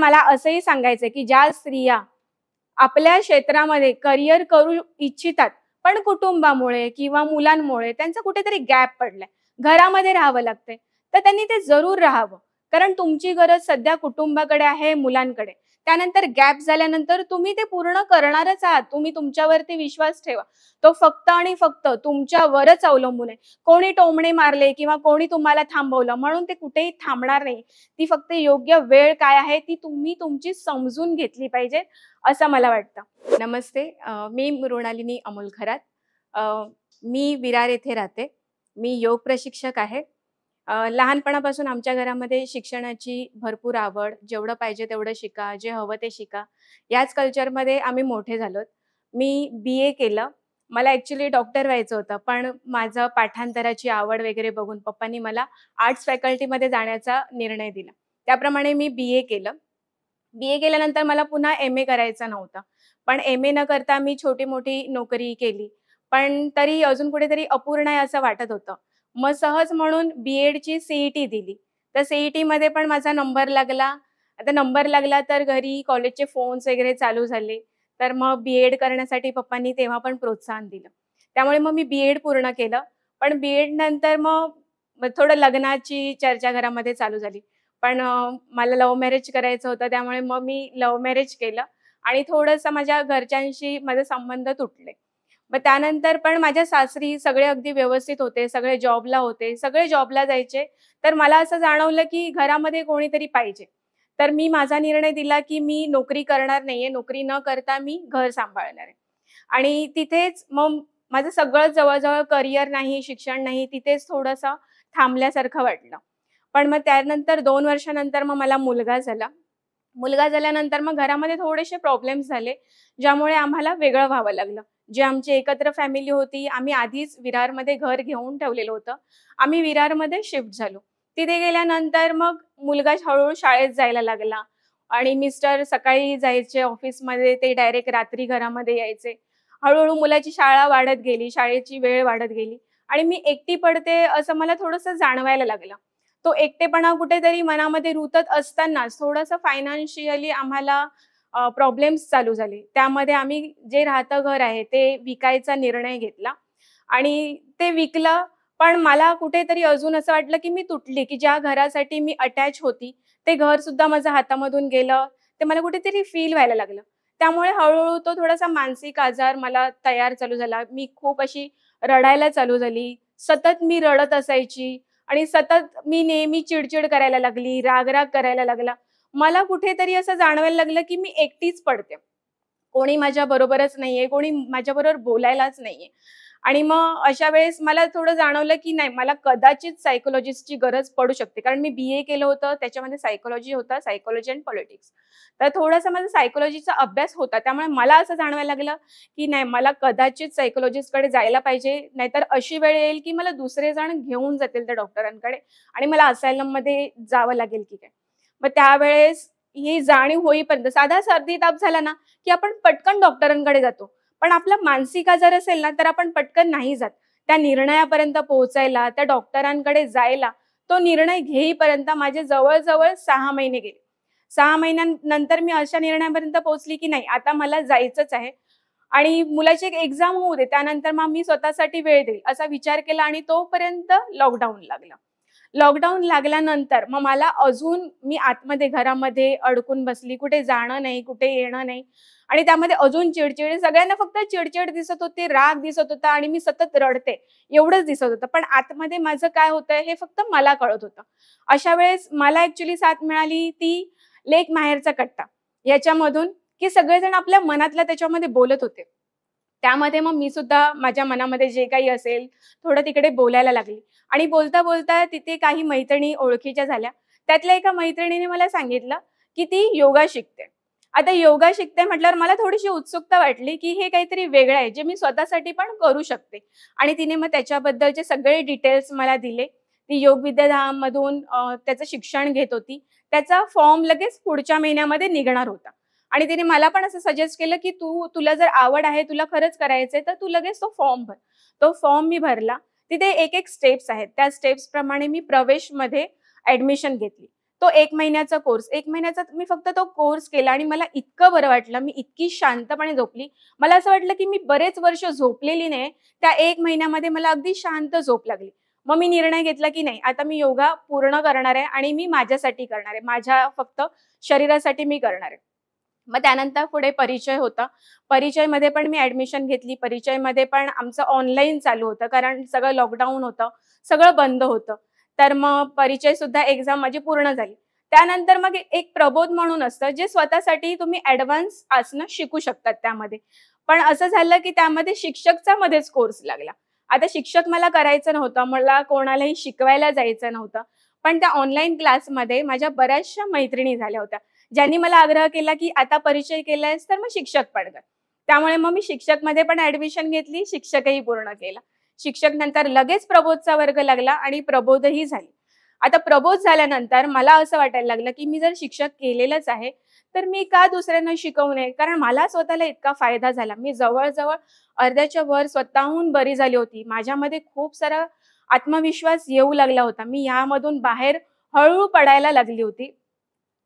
मला असंही सांगायचंय की ज्या स्त्रिया आपल्या क्षेत्रामध्ये करिअर करू इच्छितात, पण कुटुंबामुळे किंवा मुलांमुळे त्यांचा कुठेतरी गॅप पडलाय, घरामध्ये राहावं लागतंय, तर त्यांनी ते जरूर राहावं. कारण तुमची गरज सध्या कुटुंबाकडे आहे, मुलांकडे. त्यानंतर गॅप झाल्यानंतर तुम्ही ते पूर्ण करणारच आहात. तुम्ही तुमच्यावरती विश्वास ठेवा. तो फक्त आणि फक्त तुमच्यावरच अवलंबून आहे. कोणी टोमणे मारले किंवा कोणी तुम्हाला थांबवलं म्हणून ते कुठेही थांबणार नाही. ती फक्त योग्य वेळ काय आहे ती तुम्ही तुमची समजून घेतली पाहिजे, असं मला वाटतं. नमस्ते. मी मृणालिनी अमोल खरात. मी विरार येथे राहते. मी योग प्रशिक्षक आहे. लहानपणापासून आमच्या घरामध्ये शिक्षणाची भरपूर आवड, जेवढं पाहिजे तेवढं शिका, जे हवं ते शिका, याच कल्चरमध्ये आम्ही मोठे झालोत. मी बी-ए केलं. मला ॲक्चुअली डॉक्टर व्हायचं होतं, पण माझं पाठांतराची आवड वगैरे बघून पप्पांनी मला आर्ट्स फॅकल्टीमध्ये जाण्याचा निर्णय दिला. त्याप्रमाणे मी बी-ए केलं. बी-ए केल्यानंतर मला पुन्हा एम-ए करायचा नव्हता. पण एम-ए न करता मी छोटी-मोठी नोकरी केली. पण तरी अजून कुठेतरी अपूर्ण आहे असं वाटत होतं. मग सहज म्हणून बी-एडची सी-ई-टी दिली. तर सी-ई-टीमध्ये पण माझा नंबर लागला. आता नंबर लागला तर घरी कॉलेजचे फोन्स वगैरे चालू झाले. तर मग बी-एड करण्यासाठी पप्पांनी तेव्हा पण प्रोत्साहन दिलं. त्यामुळे मग मी बी-एड पूर्ण केलं. पण बी-एड नंतर मग मग थोडं लग्नाची चर्चा घरामध्ये चालू झाली. पण मला लव्ह मॅरेज करायचं होतं, त्यामुळे मग मी लव्ह मॅरेज केलं आणि थोडंसं माझ्या घरच्यांशी माझे संबंध तुटले. मग त्यानंतर पण माझ्या सासरी सगळे अगदी व्यवस्थित होते, सगळे जॉबला होते, सगळे जॉबला जायचे. तर मला असं जाणवलं, की घरामध्ये कोणीतरी पाहिजे. तर मी माझा निर्णय दिला, की मी नोकरी करणार नाहीये. नोकरी न करता मी घर सांभाळणार आहे. आणि तिथेच मग माझं सगळं जवळ करिअर नाही, शिक्षण नाही, तिथेच थोडंसं थांबल्यासारखं वाटलं. पण मग त्यानंतर 2 वर्षानंतर मग मला मुलगा झाला. मुलगा झाल्यानंतर मग घरामध्ये थोडेसे प्रॉब्लेम्स झाले, ज्यामुळे आम्हाला वेगळं व्हावं लागलं. जी आमची एकत्र फॅमिली होती, आम्ही आधीच विरारमध्ये घर घेऊन ठेवलेलं होतं. आम्ही विरारमध्ये शिफ्ट झालो. तिथे गेल्यानंतर मग मुलगा हळू शाळेत जायला लागला आणि मिस्टर सकाळी जायचे ऑफिसमध्ये, ते डायरेक्ट रात्री घरामध्ये यायचे. हळू मुलाची शाळा वाढत गेली, शाळेची वेळ वाढत गेली आणि मी एकटी पडते असं मला थोडंसं जाणवायला लागलं. तो एकटेपणा कुठेतरी मनामध्ये रुतत असतानाच थोडंसं फायनान्शियली आम्हाला प्रॉब्लेम्स चालू झाले. त्यामध्ये आम्ही जे राहतं घर आहे ते विकायचा निर्णय घेतला आणि ते विकलं. पण मला कुठेतरी अजून असं वाटलं, की मी तुटली, की ज्या घरासाठी मी अटॅच होती, ते घरसुद्धा माझं हातामधून गेलं. ते मला कुठेतरी फील व्हायला लागलं. त्यामुळे हळू तो थोडासा मानसिक आजार मला तयार चालू झाला. मी खूप अशी रडायला चालू झाली. सतत मी रडत असायची. आणि सतत मी नेहमी चिड-चिड करायला लागली, राग-राग करायला लागला. मला कुठेतरी असं जाणवायला लागलं, की मी एकटीच पडते. कोणी माझ्या बरोबरच नाहीये, कोणी माझ्याबरोबर बोलायलाच नाहीये. आणि मग अशा वेळेस मला थोडं जाणवलं, की नाही मला कदाचित सायकॉलॉजिस्टची गरज पडू शकते. कारण मी बी-ए केलं होतं, त्याच्यामध्ये सायकॉलॉजी होता, सायकॉलॉजी एंड पॉलिटिक्स. तर थोडासा माझा सायकॉलॉजीचा अभ्यास होता. त्यामुळे मला असं जाणवायला लागलं, की नाही मला कदाचित सायकॉलॉजिस्टकडे जायला पाहिजे. नाहीतर अशी वेळ येईल, की मला दुसरे जण घेऊन जातील त्या डॉक्टरांकडे आणि मला असायलममध्ये जावं लागेल की काय. मग त्यावेळेस ही जाणीव होईपर्यंत साधा सर्दी ताप झाला ना, की आपण पटकन डॉक्टरांकडे जातो. पण आपला मानसिक आजार असेल ना, तर आपण पटकन नाही जात. त्या निर्णयापर्यंत पोहोचायला, त्या डॉक्टरांकडे जायला, तो निर्णय घेईपर्यंत माझे जवळ-जवळ 6 महिने गेले. 6 महिन्यानंतर मी अशा निर्णयापर्यंत पोहोचली, की नाही आता मला जायचंच आहे आणि मुलाची एक एक्झाम होऊ दे, त्यानंतर मग मी स्वतःसाठी वेळ देईल, असा विचार केला आणि तोपर्यंत लॉकडाऊन लागला. लॉकडाऊन लागल्यानंतर मग मला अजून मी आतमध्ये घरामध्ये अडकून बसली. कुठे जाणं नाही, कुठे येणं नाही आणि त्यामध्ये अजून चिडचिड. सगळ्यांना फक्त चिडचिड दिसत होती, राग दिसत होता आणि मी सतत रडते, एवढंच दिसत होतं. पण आतमध्ये माझं काय होतंय हे फक्त मला कळत होतं. अशा वेळेस मला ॲक्चुअली साथ मिळाली ती लेक माहेरचा कट्टा याच्यामधून, की सगळेजण आपल्या मनातलं त्याच्यामध्ये बोलत होते. त्यामध्ये मग मी सुद्धा माझ्या मनामध्ये जे काही असेल, थोडं तिकडे बोलायला लागली आणि बोलता-बोलता तिथे काही मैत्रिणी ओळखीच्या झाल्या. त्यातल्या एका मैत्रिणीने मला सांगितलं, की ती योगा शिकते. आता योगा शिकते म्हटल्यावर मला थोडीशी उत्सुकता वाटली, की हे काहीतरी वेगळं आहे, जे मी स्वतःसाठी पण करू शकते. आणि तिने मग त्याच्याबद्दलचे सगळे डिटेल्स मला दिले. ती योग विद्याधाममधून त्याचं शिक्षण घेत होती. त्याचा फॉर्म लगेच पुढच्या महिन्यामध्ये निघणार होता. आणि तिने मला पण असं सजेस्ट केलं, की तुला जर आवड आहे, तुला खरंच करायचंय, तर तू लगेच तो फॉर्म भर. तो फॉर्म मी भरला. तिथे एक-एक स्टेप्स आहेत. त्या स्टेप्सप्रमाणे मी प्रवेशमध्ये ॲडमिशन घेतली. तो 1 महिन्याचा कोर्स. 1 महिन्याचा मी फक्त तो कोर्स केला आणि मला इतकं बरं वाटलं. मी इतकी शांतपणे झोपली. मला असं वाटलं, की मी बरेच वर्ष झोपलेली नाही. त्या 1 महिन्यामध्ये मला अगदी शांत झोप लागली. मग मी निर्णय घेतला, की नाही आता मी योगा पूर्ण करणार आहे आणि मी माझ्यासाठी करणार आहे. माझ्या फक्त शरीरासाठी मी करणार आहे. मग त्यानंतर पुढे परिचय होता. परिचयमध्ये पण मी ॲडमिशन घेतली. परिचयमध्ये पण आमचं ऑनलाईन चालू होतं कारण सगळं लॉकडाऊन होतं. सगळं बंद होतं. तर मग परिचय सुद्धा एक्झाम माझी पूर्ण झाली. त्यानंतर मग एक प्रबोध म्हणून असतं, जे स्वतःसाठी तुम्ही ॲडव्हान्स आसनं शिकू शकतात त्यामध्ये. पण असं झालं, की त्यामध्ये शिक्षकचा मध्येच कोर्स लागला. आता शिक्षक मला करायचं नव्हतं. मला कोणालाही शिकवायला जायचं नव्हतं. पण त्या ऑनलाईन क्लासमध्ये माझ्या बऱ्याचशा मैत्रिणी झाल्या होत्या. ज्यांनी मला आग्रह केला, की आता परिचय केलायस तर मग शिक्षक पण कर. त्यामुळे मग मी शिक्षकमध्ये पण ॲडमिशन घेतली. शिक्षकही पूर्ण केला. शिक्षक नंतर लगेच प्रबोधचा वर्ग लागला आणि प्रबोधही झाली. आता प्रबोध झाल्यानंतर मला असं वाटायला लागलं, की मी जर शिक्षक केलेलंच आहे, तर मी का दुसऱ्यांना शिकवू नये? कारण मला स्वतःला इतका फायदा झाला. मी जवळ-जवळ अर्ध्याच्या वर स्वतःहून बरी झाली होती. माझ्यामध्ये खूप सारा आत्मविश्वास येऊ लागला होता. मी यामधून बाहेर हळू पडायला लागली होती.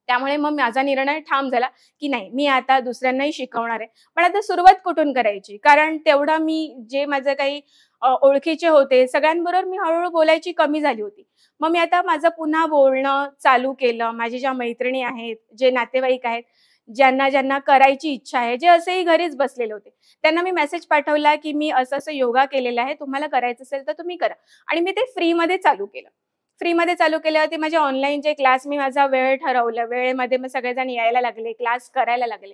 त्यामुळे मग माझा निर्णय ठाम झाला, की नाही मी आता दुसऱ्यांनाही शिकवणार आहे. पण आता सुरुवात कुठून करायची? कारण तेवढा मी जे माझे काही ओळखीचे होते, सगळ्यांबरोबर मी हळू बोलायची कमी झाली होती. मग मी आता माझं पुन्हा बोलणं चालू केलं. माझ्या ज्या मैत्रिणी आहेत, जे नातेवाईक आहेत, ज्यांना करायची इच्छा आहे, जे असेही घरीच बसलेले होते. त्यांना मी मेसेज पाठवला, की मी असं-असं योगा केलेला आहे. तुम्हाला करायचं असेल तर तुम्ही करा. आणि मी ते फ्रीमध्ये चालू केलं. फ्रीमध्ये चालू केल्यावरती माझे ऑनलाईन जे क्लास मी माझा वेळ ठरवला. वेळेमध्ये मग सगळेजण यायला लागले, क्लास करायला लागले.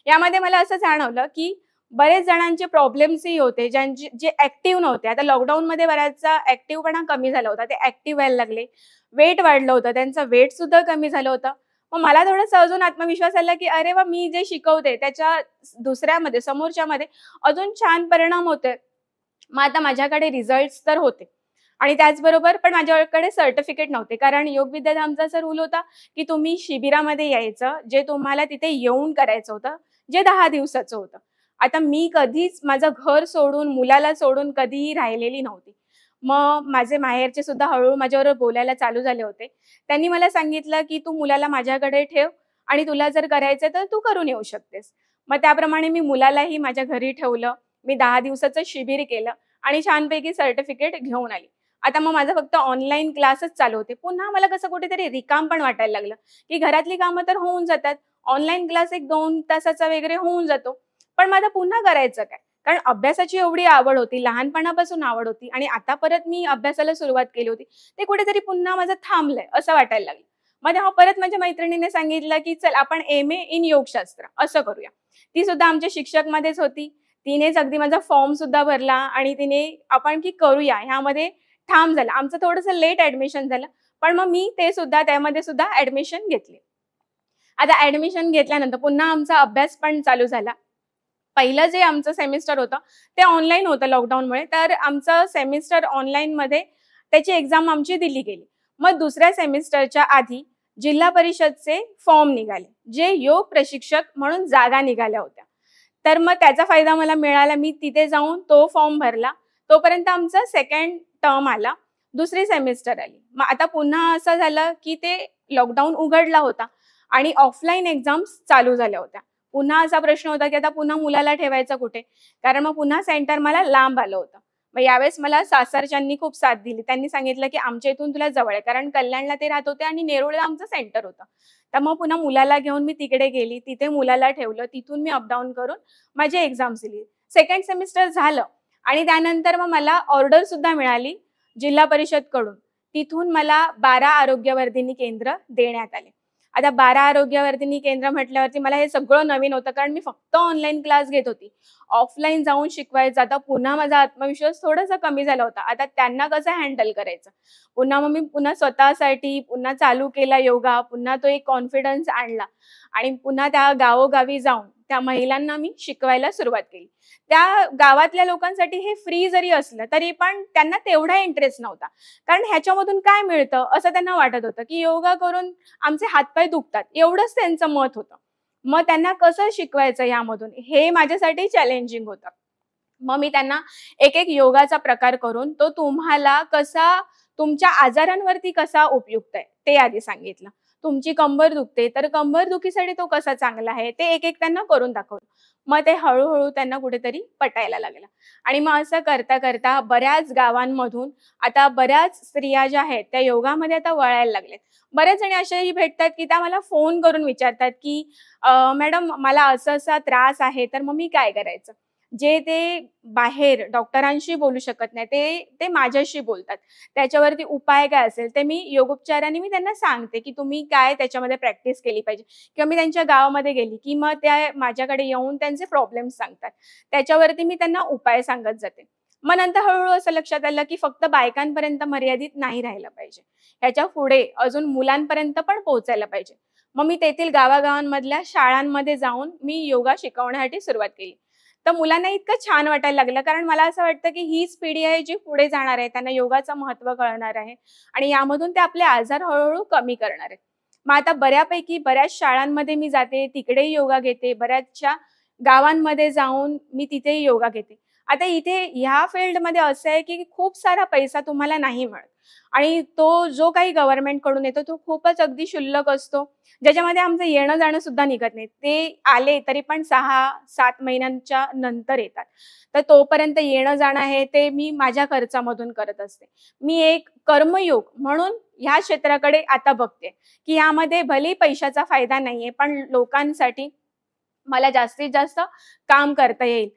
यामध्ये मला असं जाणवलं, की बरेच जणांचे प्रॉब्लेम्सही होते, जे ॲक्टिव्ह नव्हते. आता लॉकडाऊनमध्ये बऱ्याचचा ॲक्टिव्हपणा कमी झाला होता. ते ॲक्टिव्ह व्हायला लागले. वेट वाढलं होतं. त्यांचं वेट सुद्धा कमी झालं होतं. मग मला थोडंसं अजून आत्मविश्वास आला, की अरे वाह! मी जे शिकवते त्याच्या दुसऱ्यामध्ये, समोरच्यामध्ये अजून छान परिणाम होतोय. मग आता माझ्याकडे रिझल्ट्स तर होते. आणि त्याचबरोबर पण माझ्याकडे सर्टिफिकेट नव्हते. कारण योग विद्याधामचा असा रूल होता, की तुम्ही शिबिरामध्ये यायचं, जे तुम्हाला तिथे येऊन करायचं होतं, जे 10 दिवसाचं होतं. आता मी कधीच माझं घर सोडून, मुलाला सोडून कधीही राहिलेली नव्हती. मग माझे माहेरचे सुद्धा हळू माझ्याबरोबर बोलायला चालू झाले होते. त्यांनी मला सांगितलं, की "तू मुलाला माझ्याकडे ठेव आणि तुला जर करायचं तर तू करून येऊ शकतेस." मग त्याप्रमाणे मी मुलालाही माझ्या घरी ठेवलं. मी 10 दिवसाचं शिबिर केलं आणि छानपैकी सर्टिफिकेट घेऊन आली. आता मग माझं फक्त ऑनलाईन क्लासच चालू होते. पुन्हा मला कसं कुठेतरी रिकाम पण वाटायला लागलं, की घरातली कामं तर होऊन जातात. ऑनलाईन क्लास एक 2 तासाचा वगैरे होऊन जातो. पण मला पुन्हा करायचं काय? कारण अभ्यासाची एवढी आवड होती, लहानपणापासून आवड होती आणि आता परत मी अभ्यासाला सुरुवात केली होती. ते कुठेतरी पुन्हा माझं थांबलंय असं वाटायला लागलं. मग तेव्हा परत माझ्या मैत्रिणीने सांगितलं, की "चल आपण एम-ए इन योगशास्त्र असं करूया." ती सुद्धा आमच्या शिक्षकमध्येच होती. तिनेच अगदी माझा फॉर्म सुद्धा भरला आणि तिने आपण की करूया ह्यामध्ये ठाम झाला. आमचं थोडंसं लेट ॲडमिशन झालं. पण मग मी ते सुद्धा त्यामध्ये सुद्धा ॲडमिशन घेतली. आता ॲडमिशन घेतल्यानंतर पुन्हा आमचा अभ्यास पण चालू झाला. पहिलं जे आमचं सेमिस्टर होतं, ते ऑनलाईन होतं लॉकडाऊनमुळे. तर आमचं सेमिस्टर ऑनलाईनमध्ये त्याची एक्झाम आमची दिली गेली. मग दुसऱ्या सेमिस्टरच्या आधी जिल्हा परिषदचे फॉर्म निघाले, जे योग प्रशिक्षक म्हणून जागा निघाल्या होत्या. तर मग त्याचा फायदा मला मिळाला. मी तिथे जाऊन तो फॉर्म भरला. तोपर्यंत आमचा सेकंड टर्म आला. दुसरी सेमिस्टर आली. मग आता पुन्हा असं झालं, की ते लॉकडाऊन उघडला होता आणि ऑफलाईन एक्झाम्स चालू झाल्या होत्या. पुन्हा असा प्रश्न होता, की आता पुन्हा मुलाला ठेवायचं कुठे? कारण मग पुन्हा सेंटर मला लांब आलं होतं. मग यावेळेस मला सासरच्यांनी खूप साथ दिली. त्यांनी सांगितलं, की आमच्या इथून तुला जवळ आहे. कारण कल्याणला ते राहत होते आणि नेरुळला आमचं सेंटर होतं. तर मग पुन्हा मुलाला घेऊन मी तिकडे गेली. तिथे मुलाला ठेवलं. तिथून मी अपडाऊन करून माझी एक्झाम्स दिली. सेकंड सेमिस्टर झालं आणि त्यानंतर मग मला ऑर्डर सुद्धा मिळाली जिल्हा परिषदकडून. तिथून मला 12 आरोग्यवर्धिनी केंद्र देण्यात आले. आता 12 आरोग्यवर्धिनी केंद्र म्हटल्यावरती मला हे सगळं नवीन होतं कारण मी फक्त ऑनलाईन क्लास घेत होती. ऑफलाईन जाऊन शिकवायचं. आता पुन्हा माझा आत्मविश्वास थोडासा कमी झाला होता. आता त्यांना कसं हँडल करायचं? पुन्हा मग मी पुन्हा स्वतःसाठी पुन्हा चालू केला योगा. पुन्हा तो एक कॉन्फिडन्स आणला आणि पुन्हा त्या गावोगावी जाऊन त्या महिलांना मी शिकवायला सुरुवात केली. त्या गावातल्या लोकांसाठी हे फ्री जरी असलं, तरी पण त्यांना तेवढा इंटरेस्ट नव्हता. कारण ह्याच्यामधून काय मिळतं असं त्यांना वाटत होतं, की योगा करून आमचे हातपाय दुखतात. एवढंच त्यांचं मत होतं. मग त्यांना कसं शिकवायचं यामधून हे माझ्यासाठी चॅलेंजिंग होतं. मग मी त्यांना एक-एक योगाचा प्रकार करून तो तुम्हाला कसा तुमच्या आजारांवरती कसा उपयुक्त आहे, ते आधी सांगितलं. तुमची कंबर दुखते, तर कंबर दुखीसाठी तो कसा चांगला आहे, ते एक-एक त्यांना करून दाखवलं. मग ते हळू त्यांना कुठेतरी पटायला लागलं आणि मग असं करता-करता बऱ्याच गावांमधून आता बऱ्याच स्त्रिया ज्या आहेत, त्या योगामध्ये आता वळायला लागल्यात. बऱ्याच जणी अशाही भेटतात, की त्या मला फोन करून विचारतात, की "मॅडम मला असा-असा त्रास आहे, तर मग मी काय करायचं?" जे ते बाहेर डॉक्टरांशी बोलू शकत नाही, ते ते माझ्याशी बोलतात. त्याच्यावरती उपाय काय असेल, ते मी योगोपचाराने मी त्यांना सांगते, की तुम्ही काय त्याच्यामध्ये प्रॅक्टिस केली पाहिजे किंवा मी त्यांच्या गावामध्ये गेली, की मग त्या माझ्याकडे येऊन त्यांचे प्रॉब्लेम्स सांगतात. त्याच्यावरती मी त्यांना उपाय सांगत जाते. मग नंतर हळू असं लक्षात आलं, की फक्त बायकांपर्यंत मर्यादित नाही राहिलं पाहिजे. ह्याच्या पुढे अजून मुलांपर्यंत पण पोहोचायला पाहिजे. मग मी तेथील गावागावांमधल्या शाळांमध्ये जाऊन मी योगा शिकवण्यासाठी सुरुवात केली. तर मुलांना इतकं छान वाटायला लागलं, कारण मला असं वाटतं, की हीच पिढी आहे जी पुढे जाणार आहे. त्यांना योगाचं महत्त्व कळणार आहे आणि यामधून ते आपले आजार हळू कमी करणार आहेत. मग आता बऱ्यापैकी बऱ्याच शाळांमध्ये मी जाते, तिकडेही योगा घेते. बऱ्याचशा गावांमध्ये जाऊन मी तिथेही योगा घेते. आता इथे ह्या फील्डमध्ये असं आहे, की खूप सारा पैसा तुम्हाला नाही मिळत आणि तो जो काही गव्हर्नमेंटकडून येतो, तो खूपच अगदी क्षुल्लक असतो. ज्याच्यामध्ये आमचं येणं-जाणं सुद्धा निघत नाही. ते आले तरी पण 6-7 महिन्यांच्या नंतर येतात. तर तोपर्यंत येणं-जाणं आहे ते मी माझ्या खर्चामधून करत असते. मी एक कर्मयोग म्हणून ह्या क्षेत्राकडे आता बघते, की यामध्ये भलेही पैशाचा फायदा नाहीये, पण लोकांसाठी मला जास्तीत जास्त काम करता येईल.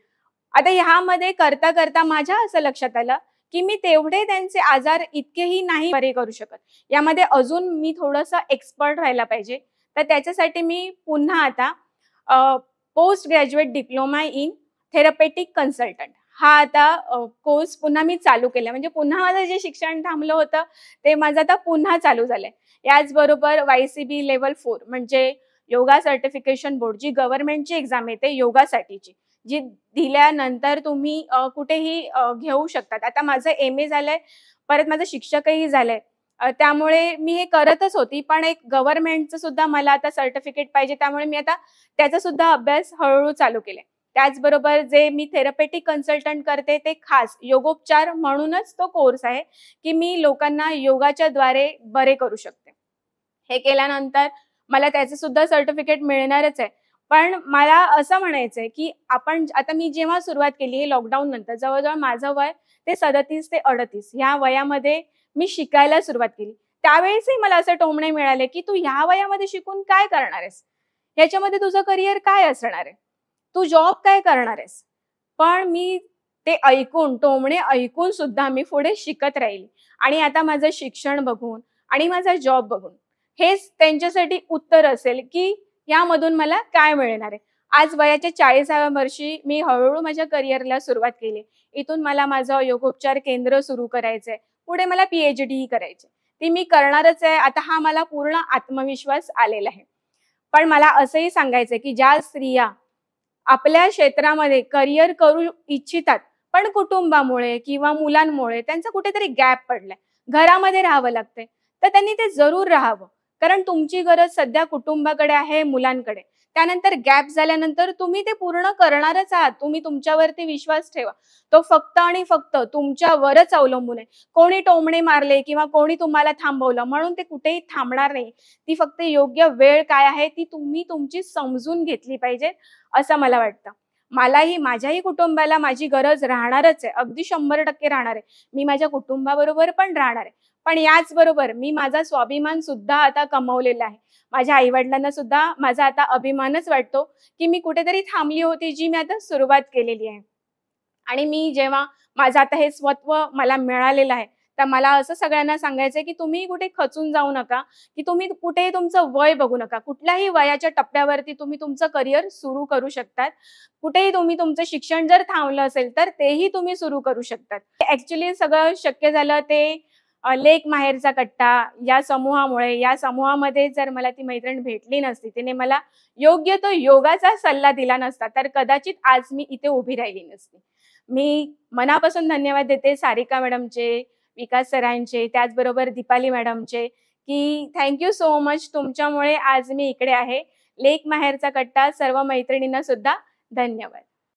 आता ह्यामध्ये करता-करता माझ्या असं लक्षात आलं, की मी तेवढे त्यांचे आजार इतकेही नाही बरे करू शकत. यामध्ये अजून मी थोडंसं एक्सपर्ट व्हायला पाहिजे. तर त्याच्यासाठी मी पुन्हा आता post graduate diploma in therapeutic consultant हा आता कोर्स पुन्हा मी चालू केला. म्हणजे पुन्हा माझं जे शिक्षण थांबलं होतं, ते माझं आता पुन्हा चालू झालंय. याचबरोबर वाय-सी-बी लेव्हल 4 म्हणजे योगा सर्टिफिकेशन बोर्ड जी गव्हर्नमेंटची एक्झाम येते योगासाठीची. जी दिल्यानंतर तुम्ही कुठेही घेऊ शकतात. आता माझं एम-ए झालंय, परत माझं शिक्षकही झालंय. त्यामुळे मी हे करतच होती, पण एक गव्हर्नमेंटचं सुद्धा मला आता सर्टिफिकेट पाहिजे. त्यामुळे मी आता त्याचा सुद्धा अभ्यास हळू चालू केलाय. त्याचबरोबर जे मी थेरपेटिक कन्सल्टंट करते, ते खास योगोपचार म्हणूनच तो कोर्स आहे, की मी लोकांना योगाच्या द्वारे बरे करू शकते. हे केल्यानंतर मला त्याचं सुद्धा सर्टिफिकेट मिळणारच आहे. पण मला असं म्हणायचंय, की आपण आता मी जेव्हा सुरुवात केली हे लॉकडाऊन नंतर जवळ माझं वय ते 37 ते 38 ह्या वयामध्ये मी शिकायला सुरुवात केली. त्यावेळेसही मला असे टोमणे मिळाले, की "तू ह्या वयामध्ये शिकून काय करणार आहेस? ह्याच्यामध्ये तुझं करियर काय असणार आहे? तू जॉब काय करणार आहेस?" पण मी ते ऐकून, टोमणे ऐकून सुद्धा मी पुढे शिकत राहिली आणि आता माझं शिक्षण बघून आणि माझा जॉब बघून हेच त्यांच्यासाठी उत्तर असेल, की यामधून मला काय मिळणार आहे. आज वयाच्या 40व्या वर्षी मी हळू माझ्या करिअरला सुरुवात केली. इथून मला माझं योगोपचार केंद्र सुरू करायचंय. पुढे मला पी-एच-डी करायची. ती मी करणारच आहे. आता हा मला पूर्ण आत्मविश्वास आलेला आहे. पण मला असंही सांगायचंय, की ज्या स्त्रिया आपल्या क्षेत्रामध्ये करियर करू इच्छितात, पण कुटुंबामुळे किंवा मुलांमुळे त्यांचा कुठेतरी गॅप पडलाय. घरामध्ये राहावं लागतंय. तर त्यांनी ते जरूर राहावं. कारण तुमची गरज सध्या कुटुंबाकडे आहे, मुलांकडे. त्यानंतर गॅप झाल्यानंतर तुम्ही ते पूर्ण करणारच आहात. तुम्ही तुमच्यावरती विश्वास ठेवा. तो फक्त आणि फक्त तुमच्यावरच अवलंबून आहे. कोणी टोमणे मारले किंवा कोणी तुम्हाला थांबवलं म्हणून ते कुठेही थांबणार नाही. ती फक्त योग्य वेळ काय आहे ती तुम्ही तुमची समजून घेतली पाहिजे, असं मला वाटतं. मलाही माझ्याही कुटुंबाला माझी गरज राहणारच आहे. अगदी 100% राहणार आहे. मी माझ्या कुटुंबाबरोबर पण राहणार आहे. पण याचबरोबर मी माझा स्वाभिमान सुद्धा आता कमावलेला आहे. माझ्या आई-वडिलांना सुद्धा माझा आता अभिमानच वाटतो, की मी कुठेतरी थांबली होती, जी मी आता सुरुवात केलेली आहे. आणि मी जेव्हा माझं आता हे स्वत्व मला मिळालेलं आहे, तर मला असं सगळ्यांना सांगायचंय, की तुम्ही कुठे खचून जाऊ नका, की तुम्ही कुठेही तुमचं वय बघू नका. कुठल्याही वयाच्या टप्प्यावरती तुम्ही तुमचं करियर सुरू करू शकतात. कुठेही तुम्ही तुमचं शिक्षण जर थांबलं असेल, तर तेही तुम्ही सुरू करू शकतात. ॲक्चुअली सगळं शक्य झालं ते लेक माहेरचा कट्टा या समूहामुळे. या समूहामध्ये जर मला ती मैत्रीण भेटली नसती, तिने मला योग्य तो योगाचा सल्ला दिला नसता, तर कदाचित आज मी इथे उभी राहिली नसती. मी मनापासून धन्यवाद देते सारिका मॅडमचे, विकास सरांचे, त्याचबरोबर दीपाली मॅडमचे, की थँक यू सो मच. तुमच्यामुळे आज मी इकडे आहे. लेक माहेरचा कट्टा सर्व मैत्रिणींना सुद्धा धन्यवाद.